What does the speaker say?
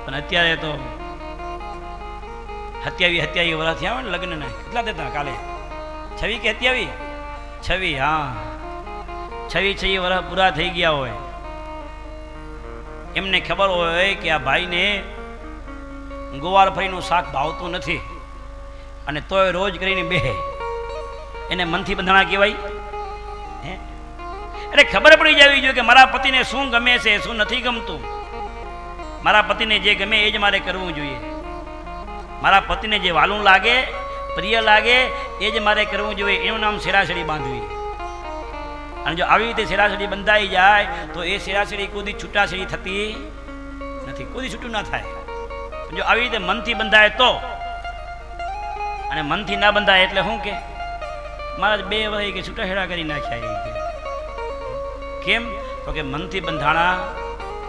પણ અત્યારે તો 27 વર્ષ થયા હોય ને લગ્નના. કેટલા દેતા કાલે 26 કે 27? હા, 26 વર્ષ પૂરા થઈ ગયા હોય. એમને ખબર હોય કે આ ભાઈને ગુવાર ફળીનું શાક ભાવતું નથી અને તોય રોજ કરીને બેહે, એને મનથી બંધાણા કહેવાય. એટલે ખબર પડી જવી જોઈએ કે મારા પતિને શું ગમે છે, શું નથી ગમતું. મારા પતિને જે ગમે એ જ મારે કરવું જોઈએ. મારા પતિને જે વાલું લાગે, પ્રિય લાગે એ જ મારે કરવું જોઈએ. એનું નામ શેરાશેરી બાંધવી. અને જો આવી રીતે શેરાશેરી બંધાઈ જાય તો એ શેરાશેરી કોઈ છૂટાશેરી થતી નથી, કોઈ છૂટું ના થાય. જો આવી રીતે મનથી બંધાય તો. અને મનથી ના બંધાય એટલે શું કે મારા 2 વર્ષ કે છૂટાછેડા કરી નાખ્યા. કેમ? તો કે મનથી બંધાણા